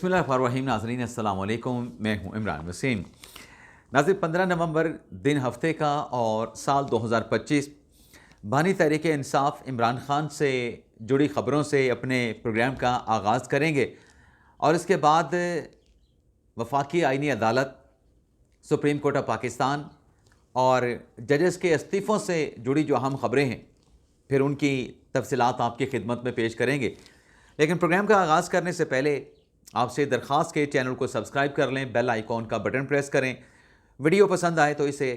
बिस्मिल्लाहिर्रहमानिर्रहीम। नाज़रीन अस्सलाम वालेकुम, मैं हूं इमरान वसीम। नाज़रीन 15 नवंबर दिन हफ्ते का और साल 2025 बानी तहरीक इंसाफ इमरान खान से जुड़ी ख़बरों से अपने प्रोग्राम का आगाज़ करेंगे और इसके बाद वफाकी आइनी अदालत, सुप्रीम कोर्ट ऑफ पाकिस्तान और जजेस के इस्तीफ़ों से जुड़ी जो अहम ख़बरें हैं फिर उनकी तफसीलात आपकी खिदमत में पेश करेंगे। लेकिन प्रोग्राम का आगाज़ करने से पहले आपसे दरख्वास्त के चैनल को सब्सक्राइब कर लें, बेल आइकॉन का बटन प्रेस करें। वीडियो पसंद आए तो इसे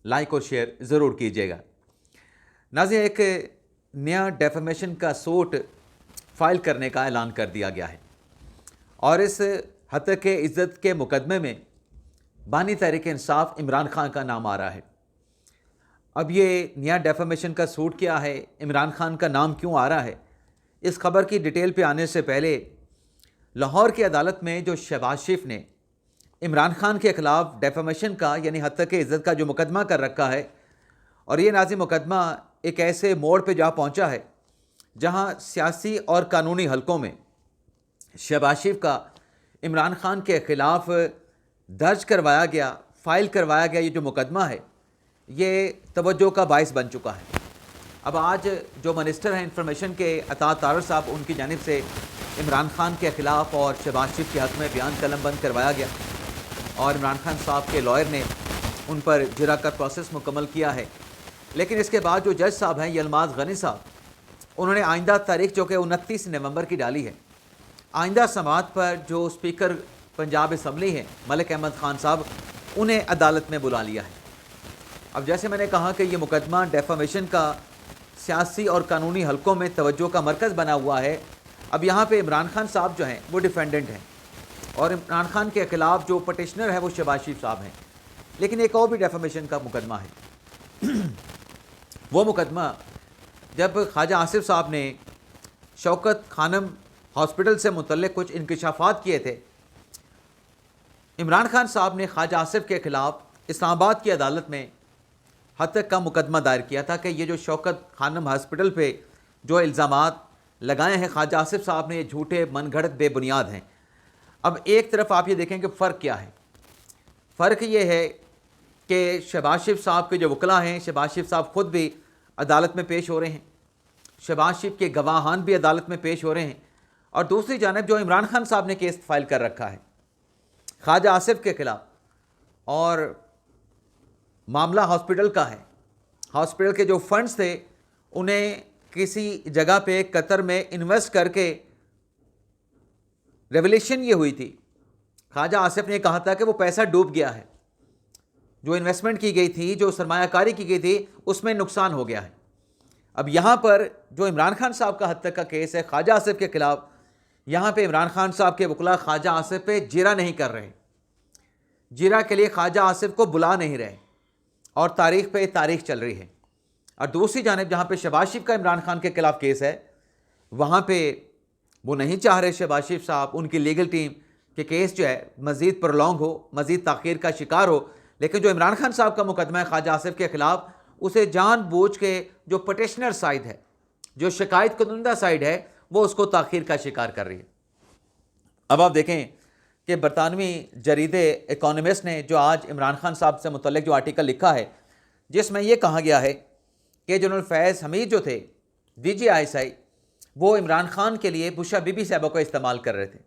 लाइक और शेयर ज़रूर कीजिएगा। नाज़रीन, एक नया डेफेमेशन का सूट फाइल करने का ऐलान कर दिया गया है और इस हत्या के इज़्ज़त के मुकदमे में बानी तहरीक इंसाफ इमरान खान का नाम आ रहा है। अब ये नया डेफेमेशन का सूट क्या है, इमरान खान का नाम क्यों आ रहा है, इस खबर की डिटेल पे आने से पहले लाहौर की अदालत में जो शहबाज शरीफ ने इमरान खान के ख़िलाफ़ डेफेमेशन का यानी हत्या के इज़्ज़त का जो मुकदमा कर रखा है, और ये नाज़िम मुकदमा एक ऐसे मोड़ पे जा पहुंचा है जहां सियासी और कानूनी हलकों में शहबाज शरीफ का इमरान खान के ख़िलाफ़ दर्ज करवाया गया, फ़ाइल करवाया गया ये जो मुकदमा है, ये तवज्जो का बाइस बन चुका है। अब आज जो मिनिस्टर हैं इंफॉर्मेशन के अता तारर साहब, उनकी जानिब से इमरान खान के ख़िलाफ़ और शहबाज शरीफ के हक़ में बयान कलमबंद करवाया गया और इमरान खान साहब के लॉयर ने उन पर जिरा का प्रोसेस मुकम्मल किया है। लेकिन इसके बाद जो जज साहब हैं यलमाज़ गनी साहब, उन्होंने आइंदा तारीख जो कि 29 नवंबर की डाली है। आइंदा समाअत पर जो स्पीकर पंजाब असम्बली हैं मलिक अहमद ख़ान साहब, उन्हें अदालत में बुला लिया है। अब जैसे मैंने कहा कि ये मुकदमा डेफामेशन का सियासी और कानूनी हलकों में तवज्जो का मरकज़ बना हुआ है। अब यहाँ पे इमरान खान साहब जो हैं वो डिफेंडेंट हैं और इमरान खान के ख़िलाफ़ जो पटिशनर है वो शहबाज शरीफ साहब हैं। लेकिन एक और भी डेफामेशन का मुकदमा है। वो मुकदमा जब ख्वाजा आसिफ साहब ने शौकत खानम हॉस्पिटल से मुतल्लिक़ कुछ इंकशाफात किए थे, इमरान खान साहब ने ख्वाजा आसिफ के ख़िलाफ़ इस्लामाबाद की अदालत में हत्या का मुकदमा दायर किया था कि ये जो शौकत खानम हॉस्पिटल पे जो इल्ज़ामात लगाए हैं ख्वाजा आसिफ साहब ने, ये झूठे, मनगढ़ंत, बेबुनियाद हैं। अब एक तरफ आप ये देखें कि फ़र्क क्या है। फ़र्क ये है कि शहबाज शरीफ साहब के जो वकला हैं, शहबाज शरीफ साहब ख़ुद भी अदालत में पेश हो रहे हैं, शहबाज शरीफ के गवाहान भी अदालत में पेश हो रहे हैं, और दूसरी जानब जो इमरान खान साहब ने केस फाइल कर रखा है ख्वाजा आसिफ के ख़िलाफ़, और मामला हॉस्पिटल का है। हॉस्पिटल के जो फंड्स थे उन्हें किसी जगह पे कतर में इन्वेस्ट करके रेवलेशन ये हुई थी, ख्वाजा आसिफ ने कहा था कि वो पैसा डूब गया है, जो इन्वेस्टमेंट की गई थी, जो सरमायाकारी की गई थी, उसमें नुकसान हो गया है। अब यहाँ पर जो इमरान खान साहब का हत्या का केस है ख्वाजा आसिफ के ख़िलाफ़, यहाँ पे इमरान खान साहब के वकला ख्वाजा आसिफ पे जिरा नहीं कर रहे, जिरा के लिए ख्वाजा आसिफ को बुला नहीं रहे और तारीख पे तारीख चल रही है। और दूसरी जानिब जहाँ पे शहबाज शरीफ का इमरान खान के ख़िलाफ़ केस है, वहाँ पे वो नहीं चाह रहे शहबाज शरीफ साहब, उनकी लीगल टीम, के केस जो है मज़ीद प्रलॉन्ग हो, मज़ीद ताख़ीर का शिकार हो। लेकिन जो इमरान खान साहब का मुकदमा है ख्वाजा आसिफ के ख़िलाफ़, उसे जानबूझ के जो पटिशनर साइड है, जो शिकायत कुनंदा साइड है, वो उसको ताख़ीर का शिकार कर रही है। अब आप देखें कि बरतानवी जरीदे इकोनॉमिस्ट ने जो आज इमरान खान साहब से मुतल्लिक़ जो आर्टिकल लिखा है, जिसमें यह कहा गया है कि जनरल फैज़ हमीद जो थे DGISI, वो इमरान खान के लिए बुशरा बीबी साहबा को इस्तेमाल कर रहे थे।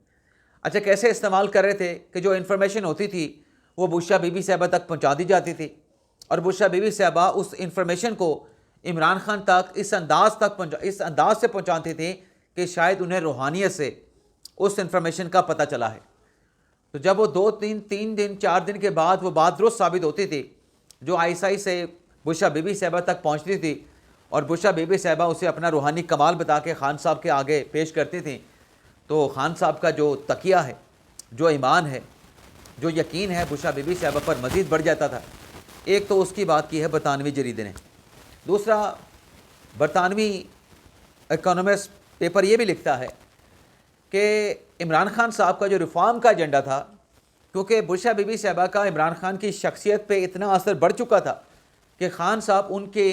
अच्छा, कैसे इस्तेमाल कर रहे थे कि जो इन्फॉर्मेशन होती थी वो बुशरा बीबी साहबा तक पहुंचा दी जाती थी और बुशरा बीबी साहबा उस इन्फॉर्मेशन को इमरान खान तक इस अंदाज से पहुंचाती थी कि शायद उन्हें रूहानियत से उस इन्फॉर्मेशन का पता चला है। तो जब वो 2-3 दिन 4 दिन के बाद वो बात दुरुस्त साबित होती थी, जो ISI से बुशरा बीबी साहबा तक पहुंचती थी और बुशरा बीबी साहबा उसे अपना रूहानी कमाल बता के खान साहब के आगे पेश करती थी, तो खान साहब का जो तकिया है, जो ईमान है, जो यकीन है बुशरा बीबी साहबा पर मज़ीद बढ़ जाता था। एक तो उसकी बात की है बरतानवी जरीदे ने। दूसरा, बरतानवी इकोनॉमिस्ट पेपर ये भी लिखता है कि इमरान खान साहब का जो रिफॉर्म का एजेंडा था, क्योंकि बुशरा बीबी साहबा का इमरान खान की शख्सियत पे इतना असर बढ़ चुका था कि खान साहब उनके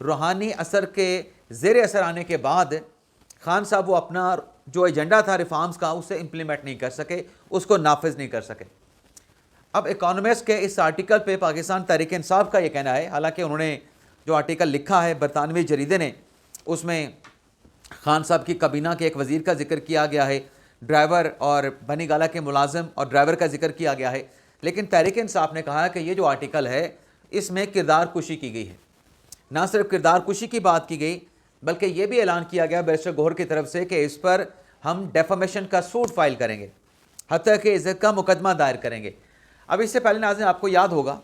रूहानी असर के ज़ेर असर आने के बाद खान साहब वो अपना जो एजेंडा था रिफॉर्म्स का उसे इम्प्लीमेंट नहीं कर सके, उसको नाफिज नहीं कर सके। अब इकोनॉमिस्ट के इस आर्टिकल पे पाकिस्तान तहरीक इंसाफ का ये कहना है, हालांकि उन्होंने जो आर्टिकल लिखा है बरतानवी जरीदे ने, उसमें खान साहब की कबीना के एक वज़ीर का जिक्र किया गया है, ड्राइवर और बनी गाला के मुलाजिम और ड्राइवर का जिक्र किया गया है। लेकिन तहरीक इंसाफ ने कहा कि ये जो आर्टिकल है इसमें किरदार कुशी की गई है। ना सिर्फ किरदार कुशी की बात की गई, बल्कि ये भी ऐलान किया गया बैरिस्टर गौहर की तरफ से कि इस पर हम डेफामेशन का सूट फाइल करेंगे, हत्या के इज़्ज़त का मुकदमा दायर करेंगे। अब इससे पहले नाज़रीन आपको याद होगा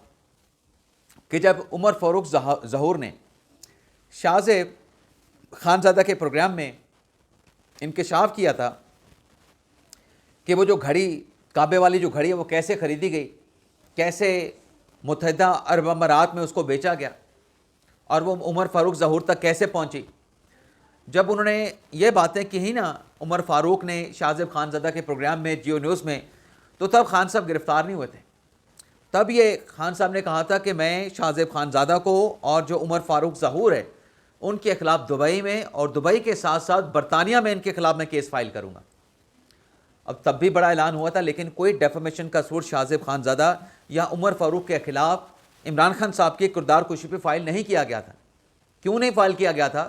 कि जब उमर फ़ारूक ज़हूर ने शाहज़ेब खानज़ादा के प्रोग्राम में इंकशाफ किया था कि वो जो घड़ी, काबे वाली जो घड़ी है, वो कैसे ख़रीदी गई, कैसे मुत्तहिदा अरब अमारात में उसको बेचा गया और वो उमर फ़ारूक ज़हूर तक कैसे पहुंची। जब उन्होंने ये बातें की ना उमर फ़ारूक ने शाहज़ेब खानज़ादा के प्रोग्राम में जियो न्यूज़ में, तो तब खान साहब गिरफ़्तार नहीं हुए थे। तब ये खान साहब ने कहा था कि मैं शाहज़ेब खानज़ादा को और जो उमर फ़ारूक ज़हूर है उनके ख़िलाफ़ दुबई में और दुबई के साथ साथ बरतानिया में इनके ख़िलाफ़ मैं केस फाइल करूँगा। अब तब भी बड़ा ऐलान हुआ था, लेकिन कोई डेफामेशन का सूट शाहज़ेब खानज़ादा या उमर फ़ारूक के ख़िलाफ़ इमरान खान साहब की किरदार कुशी पे फाइल नहीं किया गया था। क्यों नहीं फाइल किया गया था?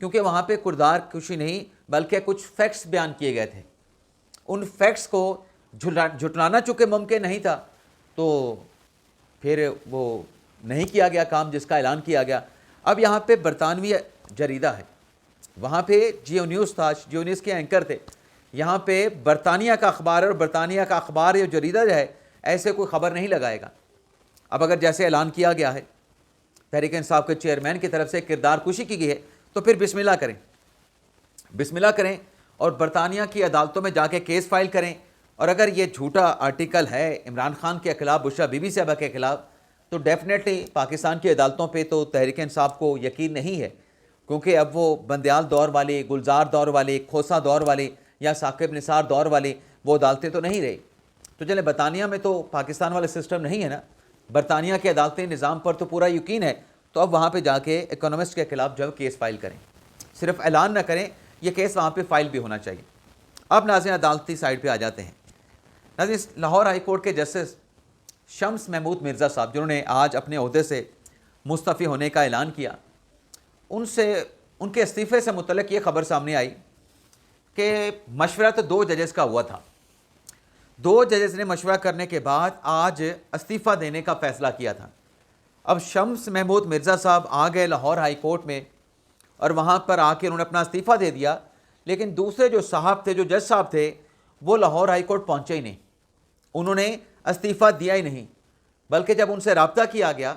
क्योंकि वहाँ पे किरदार कुशी नहीं बल्कि कुछ फैक्ट्स बयान किए गए थे। उन फैक्ट्स को झुटलाना चूँकि मुमकिन नहीं था, तो फिर वो नहीं किया गया काम जिसका ऐलान किया गया। अब यहाँ पे बरतानवी जरीदा है, वहाँ पे जियो न्यूज़ था, जियो न्यूज़ के एंकर थे। यहाँ पे बरतानिया का अखबार है और बरतानिया का अखबार या जरीदा जो है ऐसे कोई ख़बर नहीं लगाएगा। अब अगर जैसे ऐलान किया गया है तहरीक इंसाफ के चेयरमैन की तरफ से किरदार कुशी की गई है, तो फिर बिस्मिल्लाह करें, बिस्मिल्लाह करें और बरतानिया की अदालतों में जाके केस फाइल करें। और अगर ये झूठा आर्टिकल है इमरान खान के ख़िलाफ़, बुशरा बीबी साहबा के ख़िलाफ़, तो डेफिनेटली पाकिस्तान की अदालतों पे तो तहरीक इंसाफ को यकीन नहीं है, क्योंकि अब वो बंदयाल दौर वाली, गुलजार दौर वाली, खोसा दौर वाली या साकिब निसार दौर वाली वो अदालतें तो नहीं रही। तो चले बरतानिया में तो पाकिस्तान वाला सिस्टम नहीं है ना, बरतानिया के अदालती निज़ाम पर तो पूरा यकीन है। तो अब वहाँ पर जाके इकोनॉमिस्ट के ख़िलाफ़ जो केस फाइल करें, सिर्फ ऐलान ना करें, ये केस वहाँ पर फाइल भी होना चाहिए। अब नाज़रीन अदालती साइड पर आ जाते हैं। नाज़रीन लाहौर हाई कोर्ट के जस्टिस शम्स महमूद मिर्ज़ा साहब, जिन्होंने आज अपने ओहदे से मुस्तफ़ी होने का ऐलान किया, उनके इस्तीफ़े से मुतल्लिक़ ये ख़बर सामने आई कि मशवरा तो 2 जजेस का हुआ था। 2 जजेस ने मशवरा करने के बाद आज इस्तीफ़ा देने का फ़ैसला किया था। अब शम्स महमूद मिर्ज़ा साहब आ गए लाहौर हाई कोर्ट में और वहाँ पर आके उन्होंने अपना इस्तीफ़ा दे दिया, लेकिन दूसरे जो साहब थे, जो जज साहब थे, वो लाहौर हाई कोर्ट पहुँचे ही नहीं, उन्होंने इस्तीफ़ा दिया ही नहीं। बल्कि जब उनसे रब्ता किया गया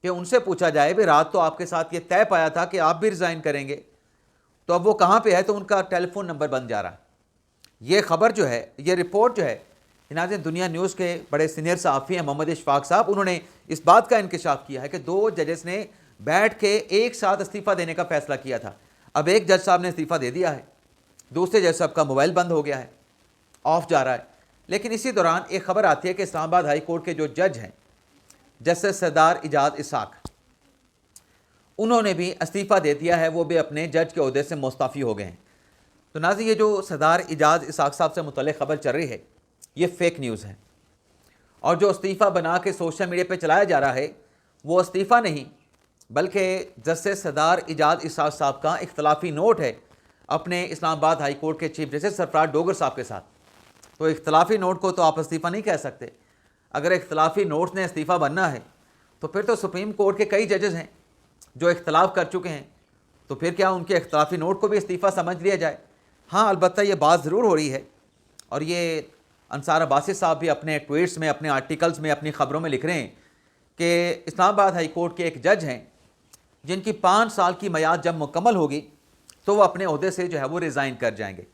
कि उनसे पूछा जाए भी रात तो आपके साथ ये तय पाया था कि आप भी रिज़ाइन करेंगे, तो अब वो कहाँ पे है, तो उनका टेलीफोन नंबर बंद जा रहा है। ये ख़बर जो है, ये रिपोर्ट जो है, नाज़रीन दुनिया न्यूज़ के बड़े सीनियर सहाफ़ी हैं मोहम्मद इशफाक साहब, उन्होंने इस बात का इंकशाफ किया है कि 2 जजेस ने बैठ के एक साथ इस्तीफ़ा देने का फ़ैसला किया था। अब एक जज साहब ने इस्तीफ़ा दे दिया है, दूसरे जज साहब का मोबाइल बंद हो गया है, ऑफ जा रहा है। लेकिन इसी दौरान एक ख़बर आती है कि इस्लामाबाद हाई कोर्ट के जो जज हैं जस्टिस सरदार इजाज़ इसाक, उन्होंने भी इस्तीफ़ा दे दिया है, वो भी अपने जज के ओहदे से मुस्तफ़ी हो गए हैं। तो नाज़रीन ये जो सरदार इजाज़ इसाक साहब से मुतल्लिक़ ख़बर चल रही है, ये फ़ेक न्यूज़ है। और जो इस्तीफ़ा बना के सोशल मीडिया पर चलाया जा रहा है, वो इस्तीफ़ा नहीं बल्कि जस्टिस सरदार इजाज़ इसाक साहब का इख्तलाफी नोट है अपने इस्लामाबाद हाई कोर्ट के चीफ जस्टिस सरफराज डोगर साहब के साथ। तो इख्तलाफी नोट को तो आप इस्तीफ़ा नहीं कह सकते। अगर इख्तलाफी नोट ने इस्तीफ़ा बनना है तो फिर तो सुप्रीम कोर्ट के कई जजेस हैं जो इख्तलाफ कर चुके हैं, तो फिर क्या उनके इख्तलाफी नोट को भी इस्तीफ़ा समझ लिया जाए? हाँ, अलबत्ता ये बात ज़रूर हो रही है और ये अंसार अब्बासी साहब भी अपने ट्वीट्स में, अपने आर्टिकल्स में, अपनी ख़बरों में लिख रहे हैं कि इस्लामाबाद हाई कोर्ट के एक जज हैं जिनकी 5 साल की मियाद जब मुकम्मल होगी तो वो अपने ओहदे से जो है वो रिज़ाइन कर जाएंगे।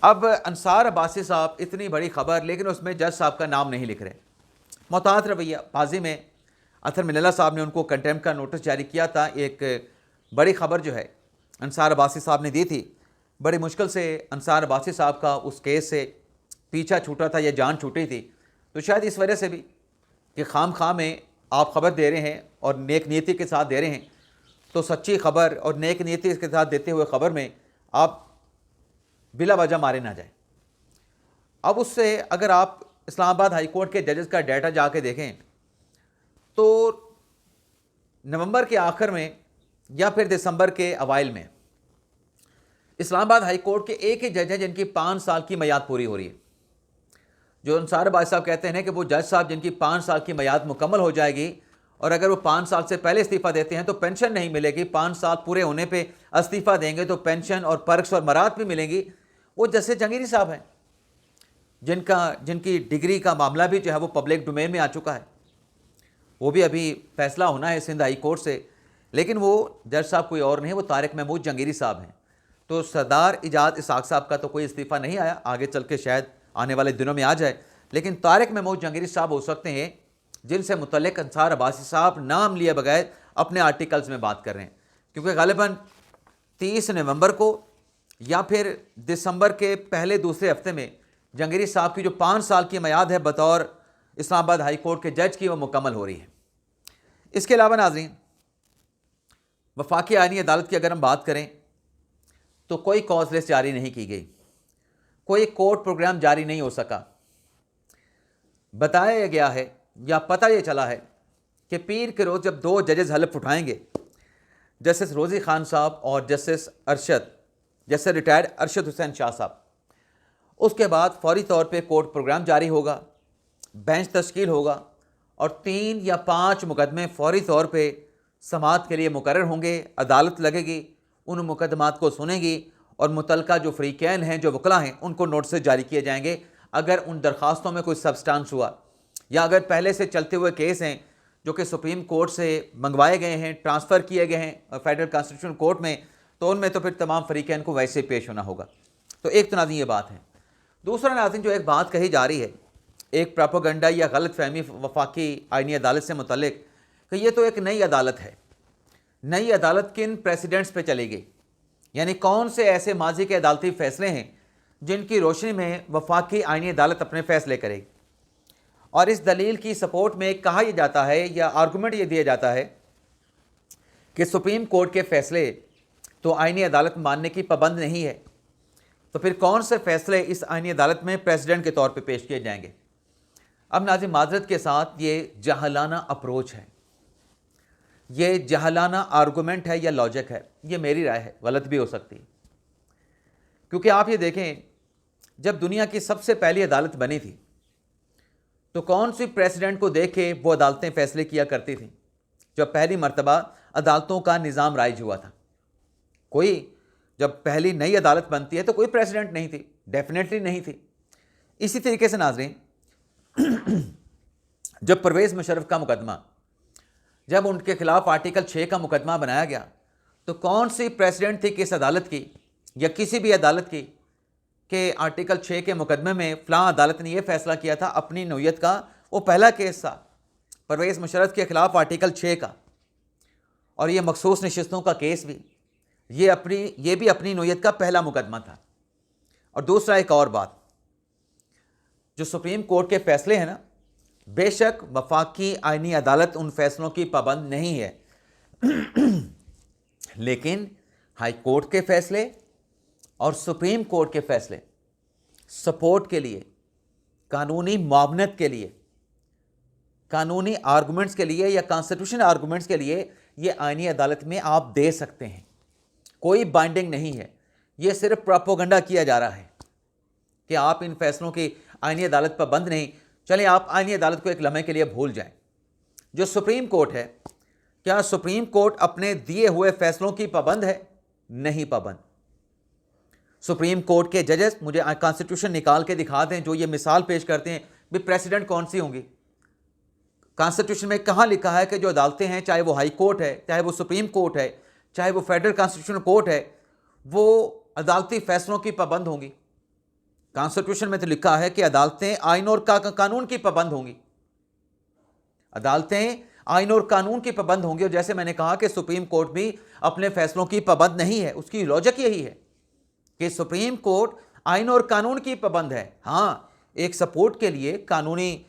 अब अंसार अब्बासी साहब इतनी बड़ी ख़बर, लेकिन उसमें जज साहब का नाम नहीं लिख रहे। मोहतात रवैया, बाजी में अतर मिनल्ला साहब ने उनको कंटेम्प्ट का नोटिस जारी किया था। एक बड़ी ख़बर जो है अंसार अब्बासी साहब ने दी थी, बड़ी मुश्किल से अंसार अब्बासी साहब का उस केस से पीछा छूटा था या जान छूटी थी। तो शायद इस वजह से भी कि खाम में आप ख़बर दे रहे हैं और नेक नीयति के साथ दे रहे हैं, तो सच्ची खबर और नेक नीयति के साथ देते हुए ख़बर में आप बिला वजह मारे ना जाए। अब उससे अगर आप इस्लामाबाद हाई कोर्ट के जजेस का डाटा जाके देखें तो नवंबर के आखिर में या फिर दिसंबर के अवाइल में इस्लामाबाद हाई कोर्ट के एक ही जज हैं जिनकी 5 साल की मियाद पूरी हो रही है। जो अंसार भाई साहब कहते हैं कि वो जज साहब जिनकी 5 साल की मियाद मुकम्मल हो जाएगी और अगर वो 5 साल से पहले इस्तीफ़ा देते हैं तो पेंशन नहीं मिलेगी, 5 साल पूरे होने पे इस्तीफ़ा देंगे तो पेंशन और पर्क्स और मरात भी मिलेंगी। वो जस्टिस जहांगीर साहब हैं जिनकी डिग्री का मामला भी जो है वो पब्लिक डोमेन में आ चुका है। वो भी अभी फैसला होना है सिंध हाई कोर्ट से, लेकिन वो जज साहब कोई और नहीं, वो तारिक महमूद जहांगीरी साहब हैं। तो सरदार इजाज़ इसाक साहब का तो कोई इस्तीफ़ा नहीं आया, आगे चल के शायद आने वाले दिनों में आ जाए, लेकिन तारिक महमूद जहांगीरी साहब हो सकते हैं जिनसे मुतल्लिक अंसार अब्बासी साहब नाम लिए बगैर अपने आर्टिकल्स में बात कर रहे हैं, क्योंकि गालिबन 30 नवंबर को या फिर दिसंबर के पहले दूसरे हफ्ते में जहांगीरी साहब की जो 5 साल की मियाद है बतौर इस्लामाबाद हाई कोर्ट के जज की वो मुकम्मल हो रही है। इसके अलावा नाज़रीन, वफाकी आईनी अदालत की अगर हम बात करें तो कोई कॉज लिस्ट जारी नहीं की गई, कोई कोर्ट प्रोग्राम जारी नहीं हो सका। बताया गया है या पता ये चला है कि पीर के रोज़ जब 2 जजेस हलफ उठाएंगे, जस्टिस रोज़ी खान साहब और जस्टिस रिटायर्ड अरशद हुसैन शाह साहब, उसके बाद फौरी तौर पे कोर्ट प्रोग्राम जारी होगा, बेंच तश्कील होगा और 3 या 5 मुकदमे फौरी तौर पे समाअत के लिए मुकर्रर होंगे। अदालत लगेगी, उन मुकदमात को सुनेगी और मुतलका जो फ़रीक़ैन हैं, जो वकला हैं, उनको नोटिस जारी किए जाएंगे। अगर उन दरख्वास्तों में कोई सब्सटेंस हुआ या अगर पहले से चलते हुए केस हैं जो कि सुप्रीम कोर्ट से मंगवाए गए हैं, ट्रांसफ़र किए गए हैं फेडरल कॉन्स्टिट्यूशन कोर्ट में, तो उनमें तो फिर तमाम फ़रीक़ैन को वैसे ही पेश होना होगा। तो एक तो नाज़रीन ये बात है। दूसरा नाज़रीन, जो एक बात कही जा रही है, एक प्रोपेगेंडा या गलत फहमी वफाकी आईनी अदालत से मुतल्लिक कि ये तो एक नई अदालत है। नई अदालत किन प्रेसिडेंट्स पे चलेगी, यानी कौन से ऐसे माजी के अदालती फ़ैसले हैं जिनकी रोशनी में वफाकी आईनी अदालत अपने फ़ैसले करेगी। और इस दलील की सपोर्ट में कहा यह जाता है या आर्गूमेंट ये दिया जाता है कि सुप्रीम कोर्ट के फ़ैसले तो आईनी अदालत मानने की पाबंद नहीं है, तो फिर कौन से फ़ैसले इस आईनी अदालत में प्रेसिडेंट के तौर पे पेश किए जाएंगे। अब नाज़रीन, माजरत के साथ ये जहलाना अप्रोच है, ये जहलाना आर्गूमेंट है या लॉजिक है, ये मेरी राय है, गलत भी हो सकती है। क्योंकि आप ये देखें, जब दुनिया की सबसे पहली अदालत बनी थी तो कौन सी प्रेसिडेंट को देख के वो अदालतें फ़ैसले किया करती थी जब पहली मर्तबा अदालतों का निज़ाम राइज हुआ था। कोई जब पहली नई अदालत बनती है तो कोई प्रेसिडेंट नहीं थी, डेफिनेटली नहीं थी। इसी तरीके से नाज़रीन, जब परवेज़ मुशर्रफ का मुकदमा, जब उनके खिलाफ आर्टिकल 6 का मुकदमा बनाया गया तो कौन सी प्रेसिडेंट थी किस अदालत की या किसी भी अदालत की कि आर्टिकल 6 के मुकदमे में फ़लाँ अदालत ने यह फ़ैसला किया था। अपनी नौयत का वो पहला केस था परवेज़ मुशर्रफ के ख़िलाफ़ आर्टिकल 6 का, और ये मखसूस नशिस्तों का केस भी, ये भी अपनी नौयत का पहला मुकदमा था। और दूसरा एक और बात, जो सुप्रीम कोर्ट के फ़ैसले हैं ना, बेशक वफाकी आईनी अदालत उन फैसलों की पाबंद नहीं है, लेकिन हाई कोर्ट के फ़ैसले और सुप्रीम कोर्ट के फ़ैसले सपोर्ट के लिए, कानूनी मुआवनत के लिए, कानूनी आर्गूमेंट्स के लिए या कॉन्स्टिट्यूशन आर्गूमेंट्स के लिए ये आईनी अदालत में आप दे सकते हैं। कोई बाइंडिंग नहीं है, ये सिर्फ प्रोपेगेंडा किया जा रहा है कि आप इन फैसलों की आईनी अदालत पर बंद नहीं। चलें, आप आईनी अदालत को एक लम्हे के लिए भूल जाएं। जो सुप्रीम कोर्ट है, क्या सुप्रीम कोर्ट अपने दिए हुए फैसलों की पाबंद है? नहीं पाबंद। सुप्रीम कोर्ट के जजेस मुझे कॉन्स्टिट्यूशन निकाल के दिखा दें जो ये मिसाल पेश करते हैं भी प्रेसिडेंट कौन सी होंगी। कॉन्स्टिट्यूशन में कहाँ लिखा है कि जो अदालतें हैं, चाहे वो हाई कोर्ट है, चाहे वो सुप्रीम कोर्ट है, चाहे वो फेडरल कॉन्स्टिट्यूशनल कोर्ट है, वो अदालती फैसलों की पाबंद होंगी। कॉन्स्टिट्यूशन में तो लिखा है कि अदालतें आइन और कानून की पाबंद होंगी, अदालतें आइन और कानून की पाबंद होंगी। और जैसे मैंने कहा कि सुप्रीम कोर्ट भी अपने फैसलों की पाबंद नहीं है, उसकी लॉजिक यही है कि सुप्रीम कोर्ट आइन और कानून की पाबंद है। हाँ, एक सपोर्ट के लिए, कानूनी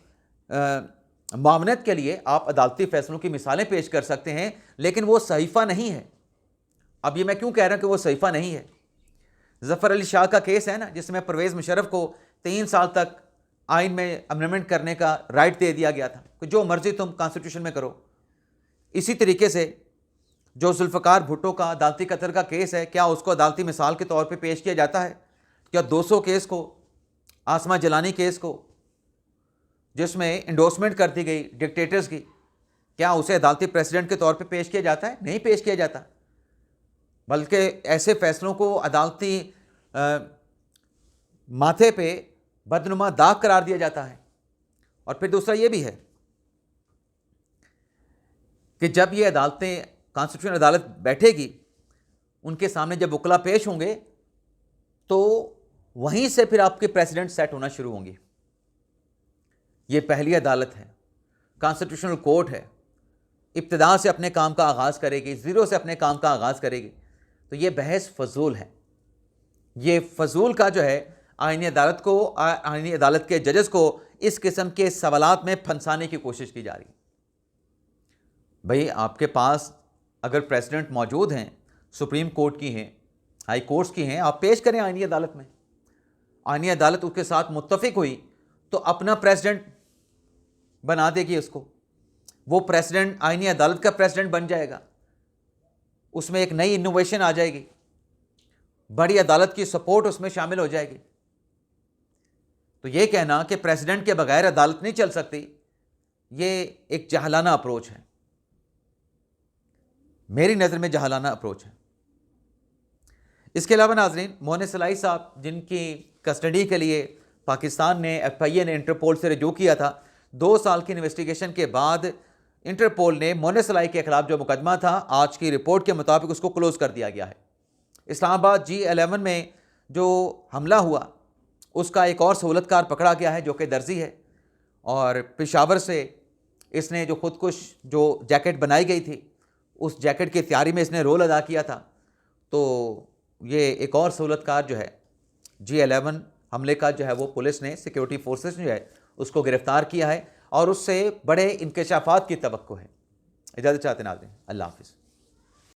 मामनत के लिए आप अदालती फैसलों की मिसालें पेश कर सकते हैं, लेकिन वो सहीफ़ा नहीं है। अब ये मैं क्यों कह रहा हूं कि वो सहीफ़ा नहीं है? ज़फ़र अली शाह का केस है ना, जिसमें परवेज़ मुशर्रफ को 3 साल तक आइन में अमेंडमेंट करने का राइट दे दिया गया था कि जो मर्जी तुम कॉन्स्टिट्यूशन में करो। इसी तरीके से जो जुल्फ़िकार भुट्टो का अदालती कत्ल का केस है, क्या उसको अदालती मिसाल के तौर पे पेश किया जाता है? क्या 200 केस को, आसमा जलानी केस को, जिसमें इंडोर्समेंट कर दी गई डिक्टेटर्स की, क्या उसे अदालती प्रेसिडेंट के तौर पे पेश किया जाता है? नहीं पेश किया जाता, बल्कि ऐसे फैसलों को अदालती माथे पे बदनुमा दाग करार दिया जाता है। और फिर दूसरा ये भी है कि जब ये अदालतें, कॉन्स्टिट्यूशन अदालत बैठेगी, उनके सामने जब वकला पेश होंगे तो वहीं से फिर आपके प्रेसिडेंट सेट होना शुरू होंगे। ये पहली अदालत है, कॉन्स्टिट्यूशनल कोर्ट है, इब्तिदा से अपने काम का आगाज़ करेगी, ज़ीरो से अपने काम का आगाज़ करेगी। तो ये बहस फजूल है। ये फजूल का जो है आईनी अदालत को, आईनी अदालत के जजेस को इस किस्म के सवालात में फंसाने की कोशिश की जा रही है। भाई आपके पास अगर प्रेसिडेंट मौजूद हैं, सुप्रीम कोर्ट की हैं, हाई कोर्ट्स की हैं, आप पेश करें आईनी अदालत में। आईनी अदालत उसके साथ मुत्तफिक हुई तो अपना प्रेसिडेंट बना देगी उसको, वो प्रेसिडेंट आईनी अदालत का प्रेसिडेंट बन जाएगा। उसमें एक नई इनोवेशन आ जाएगी, बड़ी अदालत की सपोर्ट उसमें शामिल हो जाएगी। तो ये कहना कि प्रेसिडेंट के बगैर अदालत नहीं चल सकती, ये एक जहालाना अप्रोच है, मेरी नज़र में जहालाना अप्रोच है। इसके अलावा नाज़रीन, मोहन सलाई साहब, जिनकी कस्टडी के लिए पाकिस्तान ने, FIA ने इंटरपोल से रजू किया था, 2 साल की इन्वेस्टिगेशन के बाद इंटरपोल ने मोहन सलाई के खिलाफ जो मुकदमा था, आज की रिपोर्ट के मुताबिक उसको क्लोज़ कर दिया गया है। इस्लामाबाद G11 में जो हमला हुआ उसका एक और सहूलतकार पकड़ा गया है जो कि दर्जी है, और पेशावर से इसने जो खुदकुश जो जैकेट बनाई गई थी, उस जैकेट की तैयारी में इसने रोल अदा किया था। तो ये एक और सहूलतकार जो है G11 हमले का जो है वो पुलिस ने, सिक्योरिटी फोर्सेस जो है उसको गिरफ़्तार किया है और उससे बड़े इंकशाफात की तवक्को है। इजाज़त चाहते नाज़रीन, अल्लाह हाफ़िज़।